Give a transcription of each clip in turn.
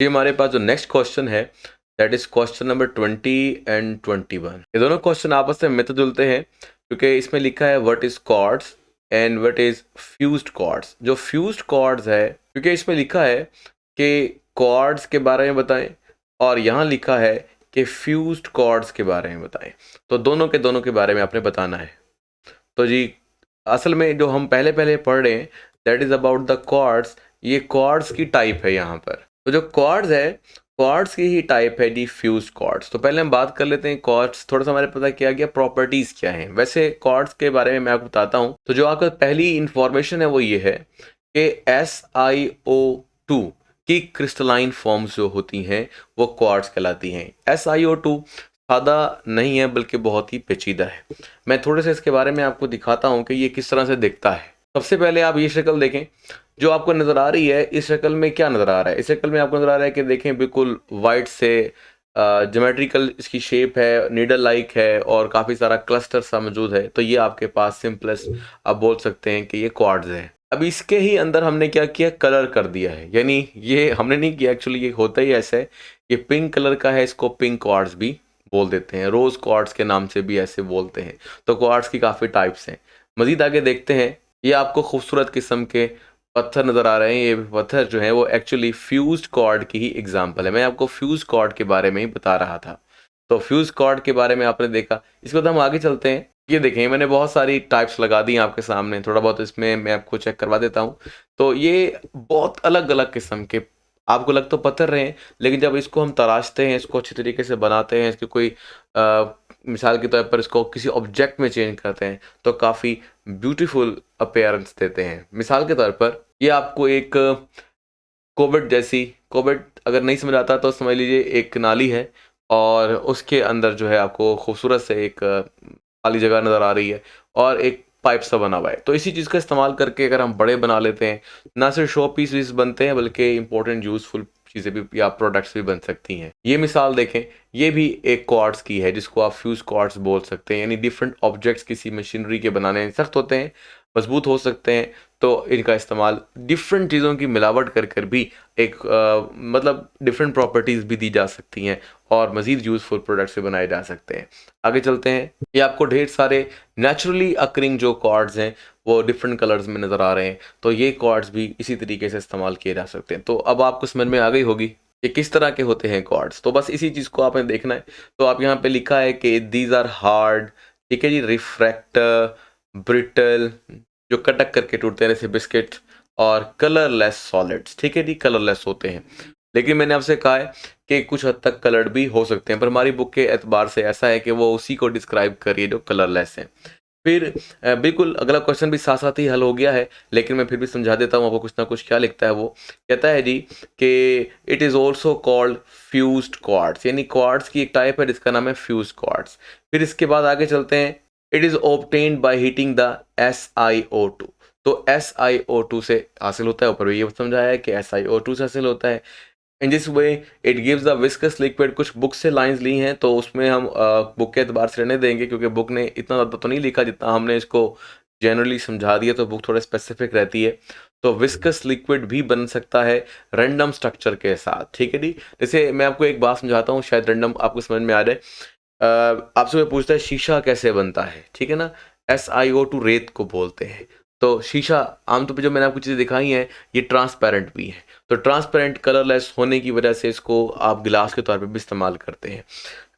ये हमारे पास जो नेक्स्ट क्वेश्चन है that is question number 20 and 21। ये दोनों क्वेश्चन आपस में मिलते जुलते हैं क्योंकि इसमें लिखा है what is quartz and what is fused quartz. जो फ्यूज्ड क्वार्ट्ज है, क्योंकि इसमें लिखा है कि क्वार्ट्ज के बारे में बताएं और यहाँ लिखा है कि फ्यूज्ड क्वार्ट्ज के बारे में बताएं, तो दोनों के बारे में आपने बताना है। तो जी असल में जो हम पहले पहले पढ़ रहे हैं that is about the quartz. ये क्वार्ट्ज की टाइप है यहाँ पर। तो जो क्वार्ट्ज है, क्वार्ट्ज की ही टाइप है डी फ्यूज क्वार्ट्ज। तो पहले हम बात कर लेते हैं क्वार्ट्ज, थोड़ा सा हमारे पता किया गया प्रॉपर्टीज क्या है। वैसे क्वार्ट्ज के बारे में मैं आपको बताता हूँ। तो जो आपका पहली इंफॉर्मेशन है वो ये है कि SiO2 की क्रिस्टलाइन फॉर्म्स जो होती हैं वो क्वार्ट्ज कहलाती हैं। SiO2 सादा नहीं है बल्कि बहुत ही पेचीदा है। मैं थोड़े से इसके बारे में आपको दिखाता हूँ कि ये किस तरह से दिखता है। सबसे पहले आप ये शक्ल देखें जो आपको नज़र आ रही है। इस शक्ल में क्या नज़र आ रहा है? इस शक्ल में आपको नज़र आ रहा है कि देखें बिल्कुल वाइट से ज्योमेट्रिकल इसकी शेप है, नीडल लाइक है और काफ़ी सारा क्लस्टर सा मौजूद है। तो ये आपके पास सिंपलेस्ट आप बोल सकते हैं कि ये क्वार्ट्ज है। अब इसके ही अंदर हमने क्या किया, कलर कर दिया है। यानी ये हमने नहीं किया, एक्चुअली ये होता ही ऐसा है। ये पिंक कलर का है, इसको पिंक क्वार्ट्ज भी बोल देते हैं, रोज क्वार्ट्ज के नाम से भी ऐसे बोलते हैं। तो क्वार्ट्ज की काफ़ी टाइप्स हैं। मज़ीद आगे देखते हैं। ये आपको खूबसूरत किस्म के पत्थर नज़र आ रहे हैं। ये पत्थर जो है वो एक्चुअली फ्यूज्ड क्वार्ट की ही एग्जांपल है। मैं आपको फ्यूज क्वार्ट के बारे में ही बता रहा था। तो फ्यूज क्वार्ट के बारे में आपने देखा। इसके बाद हम आगे चलते हैं। ये देखें मैंने बहुत सारी टाइप्स लगा दी आपके सामने, थोड़ा बहुत इसमें मैं आपको चेक करवा देता हूँ। तो ये बहुत अलग अलग किस्म के आपको लग तो पत्थर रहे हैं, लेकिन जब इसको हम तराशते हैं, इसको अच्छी तरीके से बनाते हैं, इसकी कोई मिसाल के तौर पर इसको किसी ऑब्जेक्ट में चेंज करते हैं तो काफ़ी ब्यूटीफुल अपीयरेंस देते हैं। मिसाल के तौर पर ये आपको एक कोबेट जैसी, कोबेट अगर नहीं समझ आता तो समझ लीजिए एक नाली है और उसके अंदर जो है आपको खूबसूरत से एक खाली जगह नज़र आ रही है और एक पाइप सा बना हुआ है। तो इसी चीज़ का इस्तेमाल करके अगर हम बड़े बना लेते हैं, ना सिर्फ शो पीस बनते हैं बल्कि इंपॉर्टेंट यूजफुल चीज़ें भी या प्रोडक्ट्स भी बन सकती हैं। ये मिसाल देखें, ये भी एक क्वार्ट्ज की है जिसको आप फ्यूज क्वार्ट्ज बोल सकते हैं। यानी डिफरेंट ऑब्जेक्ट्स किसी मशीनरी के बनाने सख्त होते हैं, मजबूत हो सकते हैं, तो इनका इस्तेमाल डिफरेंट चीज़ों की मिलावट कर कर भी एक मतलब डिफरेंट प्रॉपर्टीज़ भी दी जा सकती हैं और मज़ीद यूज़फुल प्रोडक्ट्स भी बनाए जा सकते हैं। आगे चलते हैं। ये आपको ढेर सारे नेचुरली अकरिंग जो कॉर्ड्स हैं वो डिफरेंट कलर्स में नज़र आ रहे हैं। तो ये कॉर्ड्स भी इसी तरीके से इस्तेमाल किए जा सकते हैं। तो अब आपको समझ में आ गई होगी कि किस तरह के होते हैं कॉर्ड्स। तो बस इसी चीज़ को आपने देखना है। तो आप यहाँ पे लिखा है कि दीज आर हार्ड, ठीक है जी, रिफ्रैक्टर, ब्रिटल, जो कटक करके टूटते हैं जैसे बिस्किट, और कलरलेस सॉलिड्स, ठीक है जी, कलरलेस होते हैं। लेकिन मैंने आपसे कहा है कि कुछ हद तक कलर्ड भी हो सकते हैं, पर हमारी बुक के एतबार से ऐसा है कि वो उसी को डिस्क्राइब करिए जो कलरलेस है। फिर बिल्कुल अगला क्वेश्चन भी साथ साथ ही हल हो गया है, लेकिन मैं फिर भी समझा देता हूँ आपको कुछ ना कुछ। क्या लिखता है वो, कहता है जी कि it is also called fused quartz, यानी क्वार्ट्स की एक टाइप है जिसका नाम है फ्यूज क्वार्ट्स। फिर इसके बाद आगे चलते हैं। It is obtained by heating the SiO2। तो SiO2 से हासिल होता है, ऊपर भी ये समझाया है कि SiO2 से हासिल होता है। In this way it gives the viscous liquid. कुछ बुक से लाइंस ली हैं तो उसमें हम बुक के एतबार से रहने देंगे क्योंकि बुक ने इतना ज़्यादा तो नहीं लिखा जितना हमने इसको जनरली समझा दिया, तो बुक थोड़ा स्पेसिफिक रहती है। तो विस्कस लिक्विड भी बन सकता है रैंडम स्ट्रक्चर के साथ, ठीक है जी। जैसे मैं आपको एक बात समझाता हूँ, शायद रैंडम आपको समझ में आ जाए। आपसे मैं पूछता है शीशा कैसे बनता है, ठीक है ना। SiO2 रेत को बोलते हैं। तो शीशा आमतौर पर जो मैंने आपको चीज़ें दिखाई हैं ये ट्रांसपेरेंट भी है। तो ट्रांसपेरेंट कलरलेस होने की वजह से इसको आप गिलास के तौर पे भी इस्तेमाल करते हैं।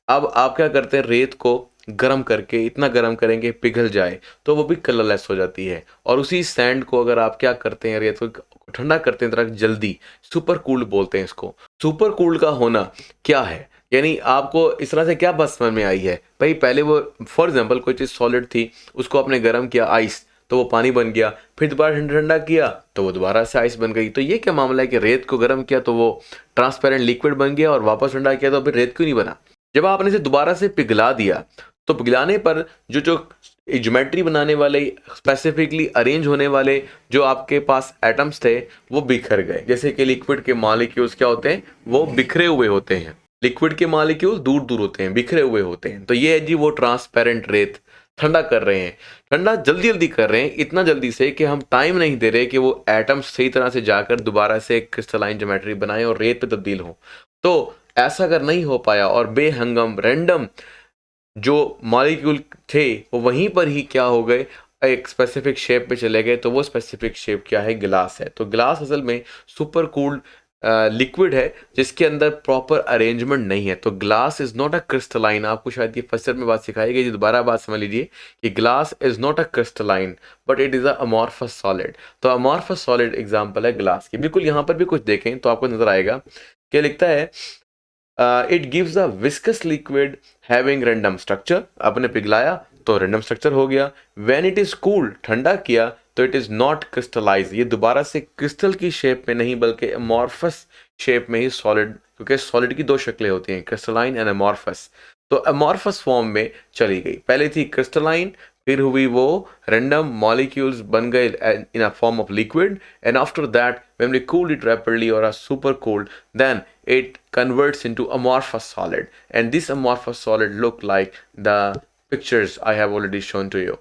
अब आप क्या करते हैं, रेत को गर्म करके इतना गर्म करेंगे पिघल जाए तो वो भी कलरलेस हो जाती है। और उसी सैंड को अगर आप क्या करते हैं, रेत को ठंडा करते हैं तरह जल्दी, सुपर कूल्ड बोलते हैं इसको। सुपर कूल्ड का होना क्या है, यानी आपको इस तरह से क्या बात समझ में आई है भाई। पहले वो फॉर एग्जाम्पल कोई चीज़ सॉलिड थी, उसको आपने गर्म किया आइस, तो वो पानी बन गया, फिर दोबारा ठंडा किया तो वो दोबारा से आइस बन गई। तो ये क्या मामला है कि रेत को गर्म किया तो वो ट्रांसपेरेंट लिक्विड बन गया और वापस ठंडा किया तो फिर रेत क्यों नहीं बना। जब आपने इसे दोबारा से पिघला दिया तो पिघलाने पर जो जो ज्योमेट्री बनाने वाले, स्पेसिफिकली अरेंज होने वाले जो आपके पास एटम्स थे वो बिखर गए। जैसे कि लिक्विड के मॉलिक्यूल्स क्या होते हैं, वो बिखरे हुए होते हैं। लिक्विड के मॉलिक्यूल दूर दूर होते हैं, बिखरे हुए होते हैं। तो ये है जी वो ट्रांसपेरेंट रेत। ठंडा कर रहे हैं, ठंडा जल्दी जल्दी कर रहे हैं, इतना जल्दी से कि हम टाइम नहीं दे रहे कि वो एटम्स सही तरह से जाकर दोबारा से एक क्रिस्टलाइन ज्योमेट्री बनाएं और रेत पे तब्दील हो। तो ऐसा अगर नहीं हो पाया और बेहंगम रैंडम जो मॉलिक्यूल थे वो वहीं पर ही क्या हो गए, एक स्पेसिफिक शेप पे चले गए, तो वो स्पेसिफिक शेप क्या है, गिलास है। तो गिलास असल में सुपर कूल्ड लिक्विड है जिसके अंदर प्रॉपर अरेंजमेंट नहीं है। तो glass is not a crystalline, आपको शायद ये फर्स्ट ईयर में बात सिखाई गई, दोबारा बात समझ लीजिए कि glass is not a crystalline but it is a amorphous solid. तो अमॉर्फस सॉलिड एग्जांपल है ग्लास की। बिल्कुल यहाँ पर भी कुछ देखें तो आपको नजर आएगा, क्या लिखता है, it gives a viscous liquid having random structure, आपने पिघलाया तो रैंडम स्ट्रक्चर हो गया। व्हेन इट इज कूल्ड, ठंडा किया तो इट इज नॉट क्रिस्टलाइज, ये दोबारा से क्रिस्टल की शेप में नहीं बल्कि अमॉर्फस शेप में ही सॉलिड, क्योंकि सॉलिड की दो शक्लें होती हैं, क्रिस्टलाइन एंड अमॉर्फस। तो अमॉर्फस फॉर्म में चली गई, पहले थी क्रिस्टलाइन, फिर हुई वो रैंडम मॉलिक्यूल्स बन गए in a form of liquid, and after that when we cooled it rapidly और super cooled, then it converts into amorphous solid, and this amorphous solid look like the pictures I have already shown to you.